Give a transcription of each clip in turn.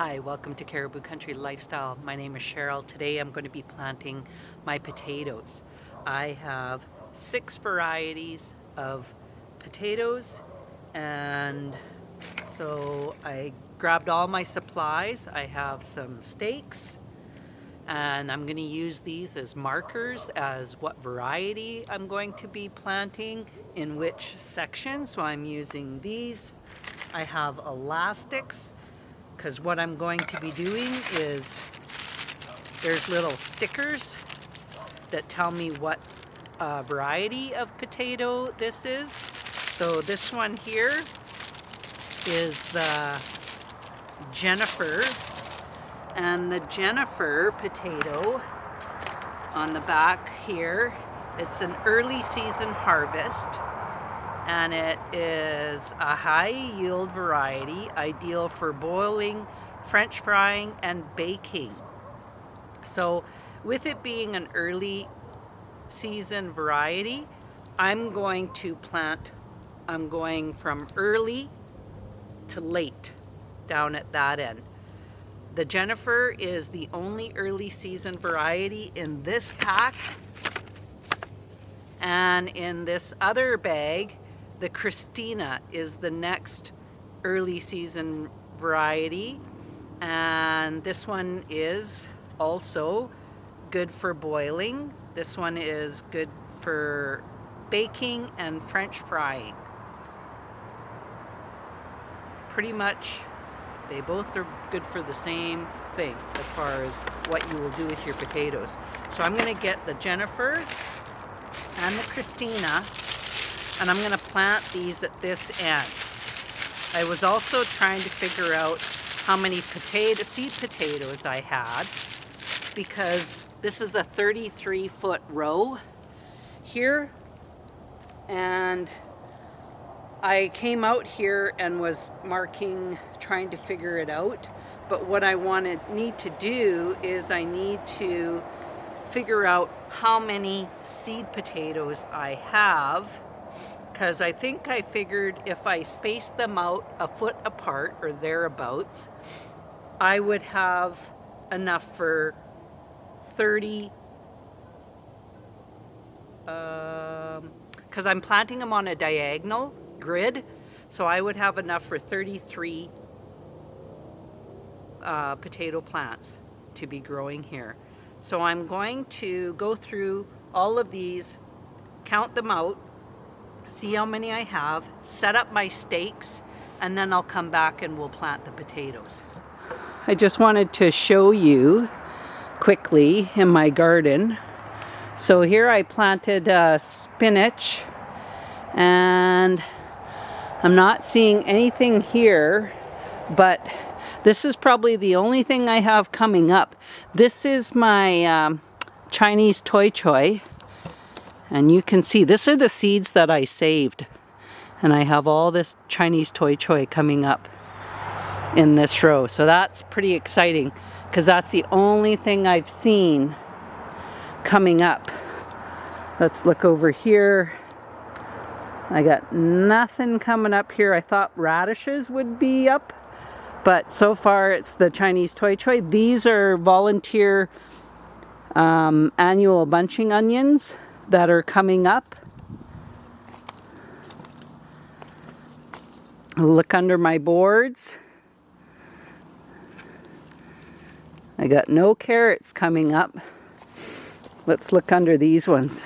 Hi, welcome to Cariboo Country Lifestyle. My name is Cheryl. Today I'm going to be planting my potatoes. I have 6 varieties of potatoes, and so I grabbed all my supplies. I have some stakes, and I'm going to use these as markers as what variety I'm going to be planting in which section. So I'm using these. I have elastics, because what I'm going to be doing is there's little stickers that tell me what variety of potato this is. So this one here is the Jennifer, and the Jennifer potato on the back here, it's an early season harvest, and it is a high yield variety, ideal for boiling, French frying, and baking. So with it being an early season variety, I'm going from early to late down at that end. The Jennifer is the only early season variety in this pack, and in this other bag, the Christina is the next early season variety, and this one is also good for boiling. This one is good for baking and French frying. Pretty much, they both are good for the same thing as far as what you will do with your potatoes. So I'm going to get the Jennifer and the Christina, and I'm going to plant these at this end. I was also trying to figure out how many seed potatoes I had, because this is a 33-foot row here, and I came out here and was marking, trying to figure it out. But what I need to do is I need to figure out how many seed potatoes I have, because I think I figured if I spaced them out a foot apart or thereabouts, I would have enough for 30, because I'm planting them on a diagonal grid, so I would have enough for 33 potato plants to be growing here. So I'm going to go through all of these, count them out, see how many I have, set up my stakes, and then I'll come back and we'll plant the potatoes. I just wanted to show you quickly in my garden. So here I planted spinach, and I'm not seeing anything here, but this is probably the only thing I have coming up. This is my Chinese Toi Choy, and you can see this are the seeds that I saved, and I have all this Chinese Toi Choy coming up in this row. So that's pretty exciting, because that's the only thing I've seen coming up. Let's look over here. I got nothing coming up here. I thought radishes would be up, but so far it's the Chinese Toi Choy. These are volunteer annual bunching onions that are coming up. Look under my boards. I got no carrots coming up. Let's look under these ones.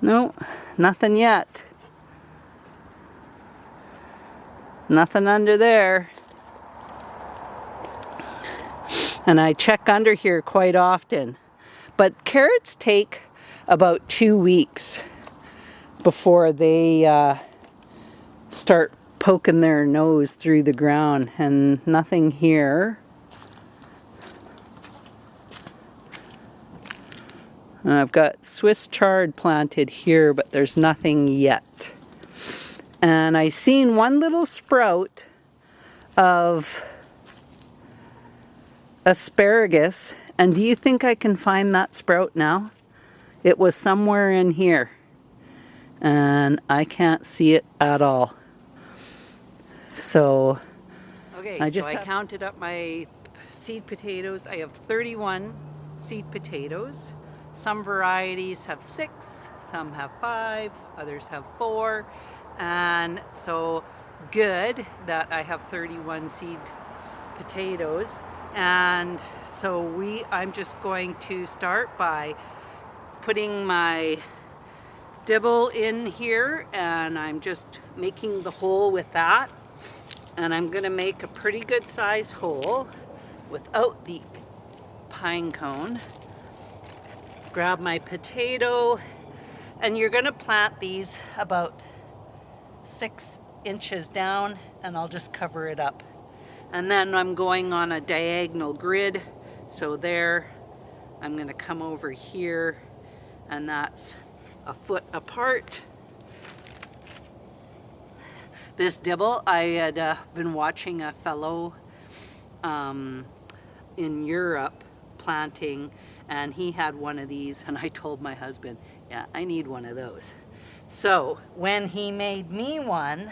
No, nothing yet. Nothing under there. And I check under here quite often. But carrots take about 2 weeks before they start poking their nose through the ground, and nothing here. And I've got Swiss chard planted here, but there's nothing yet. And I seen one little sprout of asparagus, and do you think I can find that sprout now? It was somewhere in here, and I can't see it at all. So Okay, I so just I have- counted up my seed potatoes. I have 31 seed potatoes. Some varieties have 6, some have 5, others have 4. And so good that I have 31 seed potatoes. And so I'm just going to start by putting my dibble in here, and I'm just making the hole with that. And I'm gonna make a pretty good size hole without the pine cone. Grab my potato, and you're gonna plant these about 6 inches down, and I'll just cover it up. And then I'm going on a diagonal grid. So there, I'm gonna come over here, and that's a foot apart. This dibble, I had been watching a fellow in Europe planting, and he had one of these, and I told my husband, yeah, I need one of those. So when he made me one,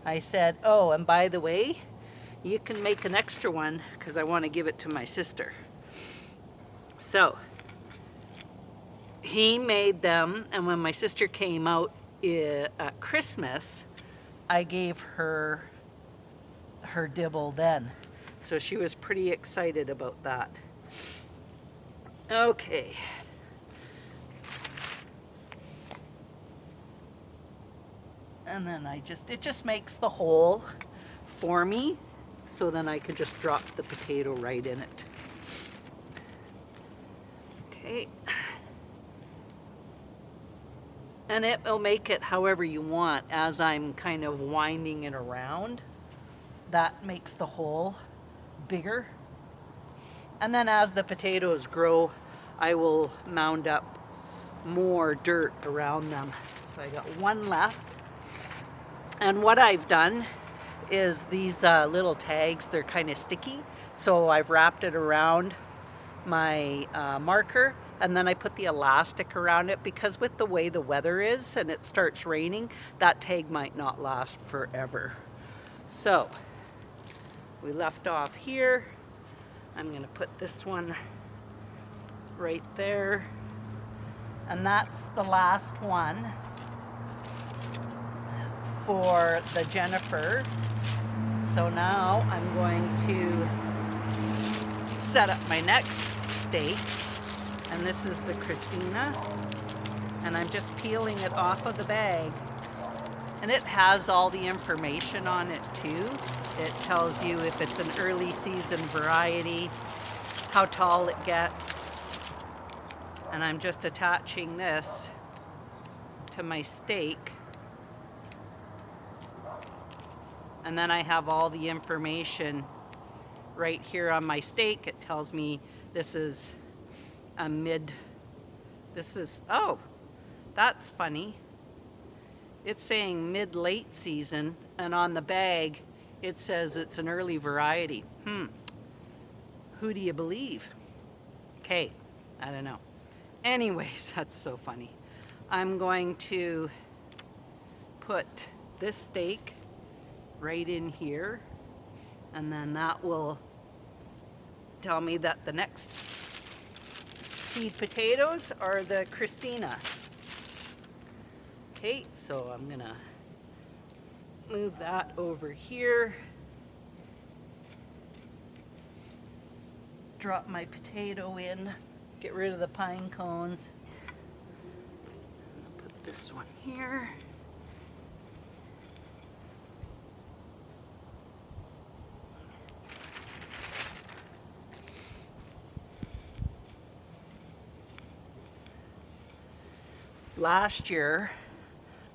I said, oh, and by the way, you can make an extra one because I want to give it to my sister. So he made them, and when my sister came out at Christmas, I gave her her dibble then. So she was pretty excited about that. Okay. And then it just makes the hole for me, so then I can just drop the potato right in it. Okay. And it will make it however you want. As I'm kind of winding it around, that makes the hole bigger. And then as the potatoes grow, I will mound up more dirt around them. So I got one left. And what I've done is these little tags, they're kind of sticky. So I've wrapped it around my marker, and then I put the elastic around it, because with the way the weather is and it starts raining, that tag might not last forever. So we left off here. I'm gonna put this one right there, and that's the last one for the Jennifer. So now I'm going to set up my next stake, and this is the Christina, and I'm just peeling it off of the bag, and it has all the information on it too. It tells you if it's an early season variety, how tall it gets, and I'm just attaching this to my stake. And then I have all the information right here on my stake. It tells me this is a oh, that's funny. It's saying mid-late season, and on the bag it says it's an early variety. Who do you believe? Okay, I don't know. Anyways, that's so funny. I'm going to put this stake right in here, and then that will tell me that the next seed potatoes are the Christina. Okay, so I'm gonna move that over here, drop my potato in, get rid of the pine cones, put this one here. Last year,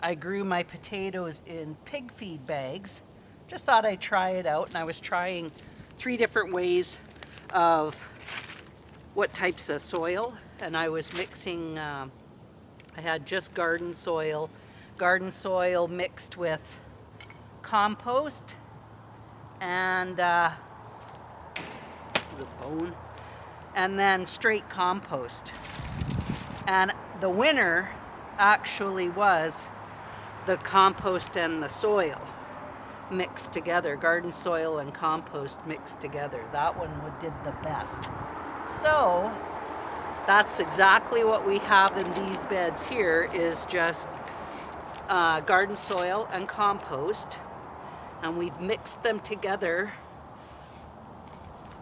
I grew my potatoes in pig feed bags. Just thought I'd try it out, and I was trying 3 different ways of what types of soil, and I was mixing, I had just garden soil mixed with compost and the bone, and then straight compost. And the winner actually was the compost and the soil. mixed together, garden soil and compost mixed together. That one did the best. So that's exactly what we have in these beds here, is just garden soil and compost, and we've mixed them together,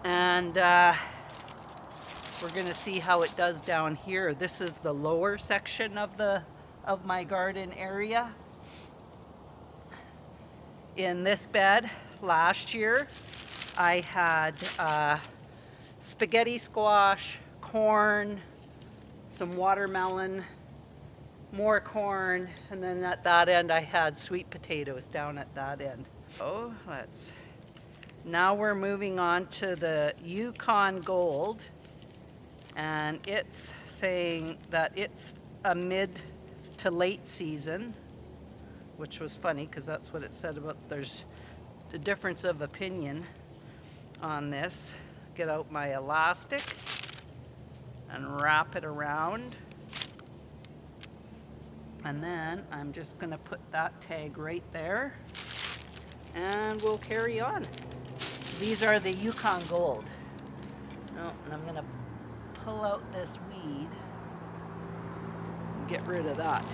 and we're gonna see how it does down here. This is the lower section of my garden area. In this bed last year, I had spaghetti squash, corn, some watermelon, more corn, and then at that end I had sweet potatoes down at that end. So now we're moving on to the Yukon Gold, and it's saying that it's a mid to late season, which was funny because that's what it said about. There's a difference of opinion on this. Get out my elastic and wrap it around, and then I'm just going to put that tag right there, and we'll carry on. These are the Yukon Gold. Oh, and I'm going to pull out this weed and get rid of that.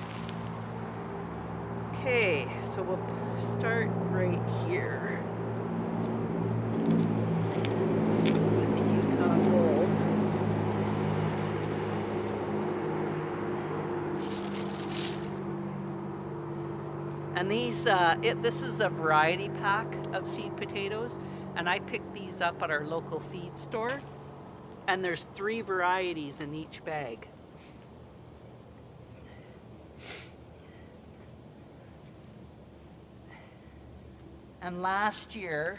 Okay, so we'll start right here with the Yukon Gold. And these, this is a variety pack of seed potatoes, and I picked these up at our local feed store, and there's 3 varieties in each bag. And last year,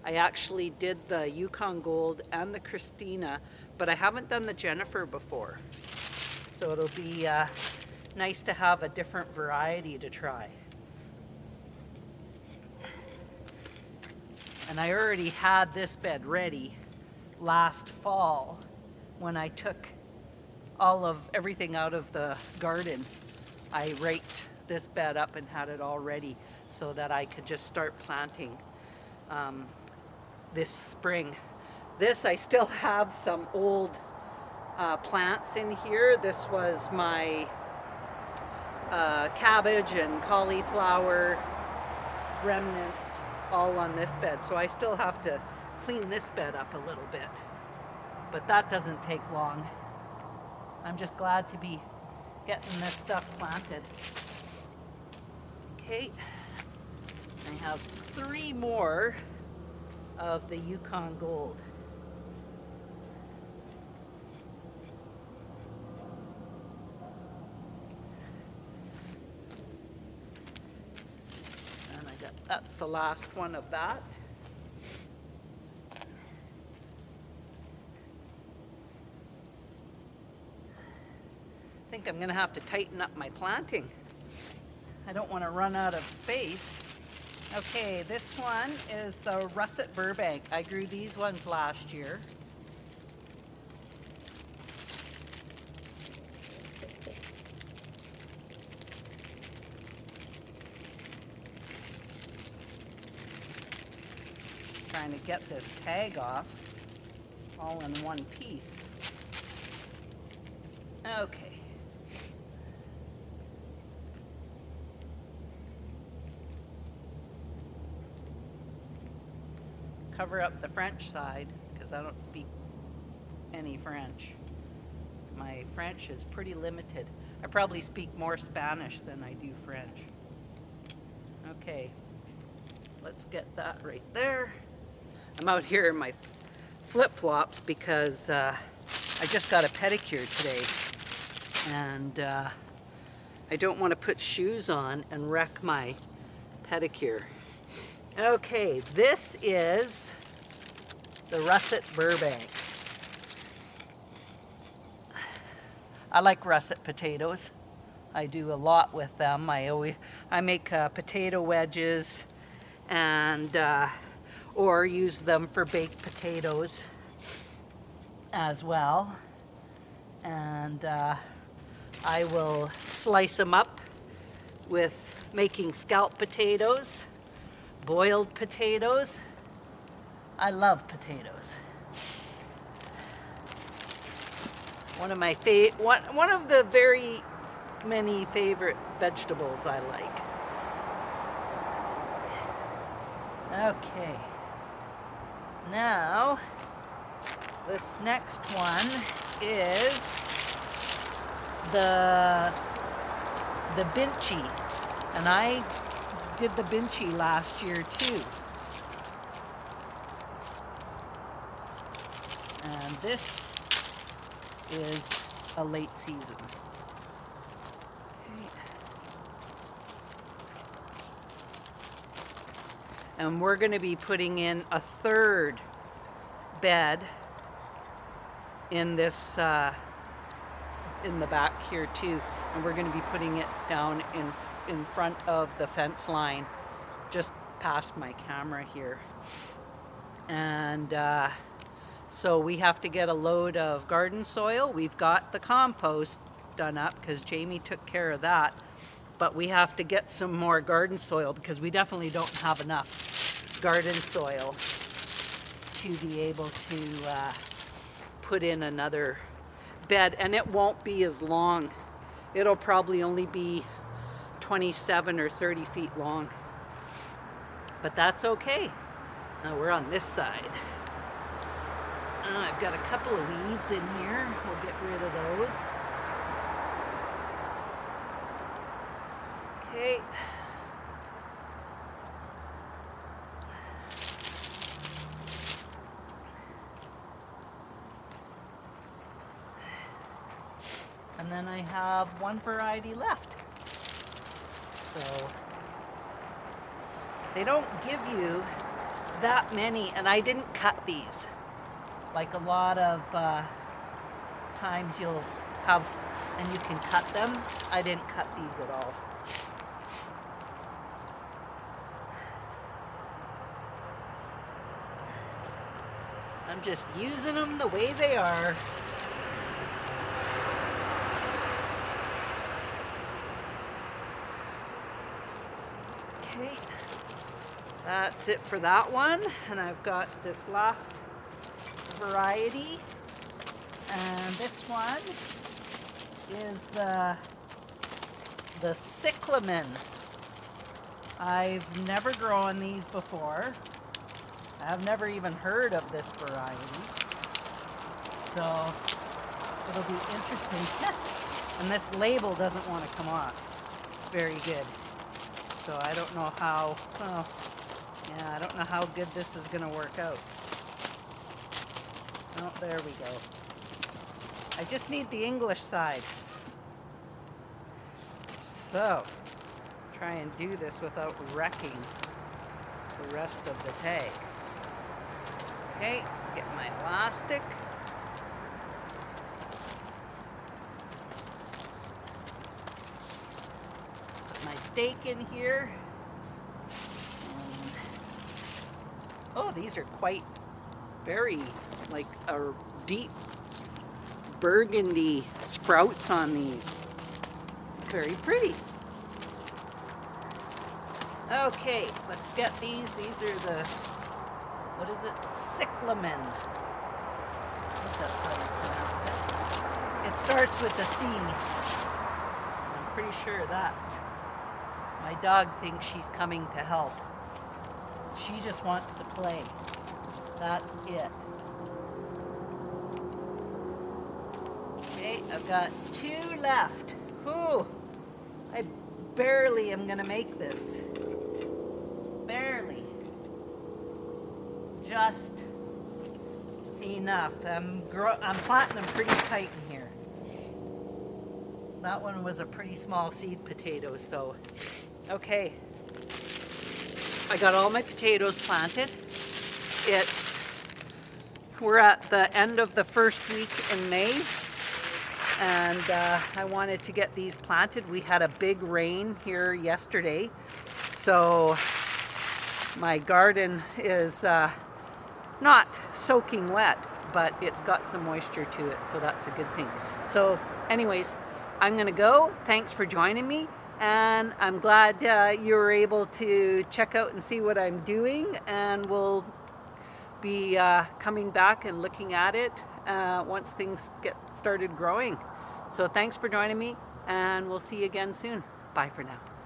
I actually did the Yukon Gold and the Christina, but I haven't done the Jennifer before. So it'll be nice to have a different variety to try. And I already had this bed ready last fall when I took everything out of the garden. I raked this bed up and had it all ready so that I could just start planting this spring. This, I still have some old plants in here. This was my cabbage and cauliflower remnants all on this bed. So I still have to clean this bed up a little bit, but that doesn't take long. I'm just glad to be getting this stuff planted. Okay, I have 3 more of the Yukon Gold. And that's the last one of that. I think I'm going to have to tighten up my planting. I don't want to run out of space. Okay, this one is the Russet Burbank. I grew these ones last year. Trying to get this tag off all in one piece. Okay. Cover up the French side because I don't speak any French. My French is pretty limited. I probably speak more Spanish than I do French. Okay, let's get that right there. I'm out here in my flip-flops because I just got a pedicure today, and I don't want to put shoes on and wreck my pedicure. Okay, this is the Russet Burbank. I like russet potatoes. I do a lot with them. I make potato wedges and or use them for baked potatoes as well. And I will slice them up with making scalloped potatoes, boiled potatoes. I love potatoes. One of my one of the very many favorite vegetables I like. Okay. Now, this next one is the Binchy, and I did the Binchy last year too. And this is a late season. Okay. And we're going to be putting in a third bed in this in the back here too, and we're going to be putting it down in front of the fence line, just past my camera here. And so we have to get a load of garden soil. We've got the compost done up because Jamie took care of that, but we have to get some more garden soil because we definitely don't have enough garden soil to be able to put in another bed, and it won't be as long. It'll probably only be 27 or 30 feet long, but that's okay. Now we're on this side. I've got a couple of weeds in here. We'll get rid of those. Okay. And then I have one variety left. So they don't give you that many, and I didn't cut these. Like a lot of times you'll have, and you can cut them. I didn't cut these at all. I'm just using them the way they are. Okay, that's it for that one. And I've got this last variety, and this one is the cyclamen. I've never grown these before. I've never even heard of this variety, so it'll be interesting. And this label doesn't want to come off very good, so I don't know how, well, yeah, I don't know how good this is going to work out. Oh, there we go. I just need the English side. So, try and do this without wrecking the rest of the tag. Okay, get my elastic. Put my stake in here. And, oh, these are quite very, like a deep burgundy sprouts on these. Very pretty. Okay, let's get these. These are the, what is it? Cyclamen. I think that's how you pronounce it. It starts with a C. I'm pretty sure that's. My dog thinks she's coming to help. She just wants to play. That's it. Okay, I've got 2 left. Whew. I barely am gonna make this. Barely. Just enough. I'm planting them pretty tight in here. That one was a pretty small seed potato, so okay. I got all my potatoes planted. We're at the end of the first week in May, and I wanted to get these planted. We had a big rain here yesterday, so my garden is not soaking wet, but it's got some moisture to it, so that's a good thing. So anyways, I'm gonna go. Thanks for joining me, and I'm glad you were able to check out and see what I'm doing, and we'll be coming back and looking at it once things get started growing. So thanks for joining me, and we'll see you again soon. Bye for now.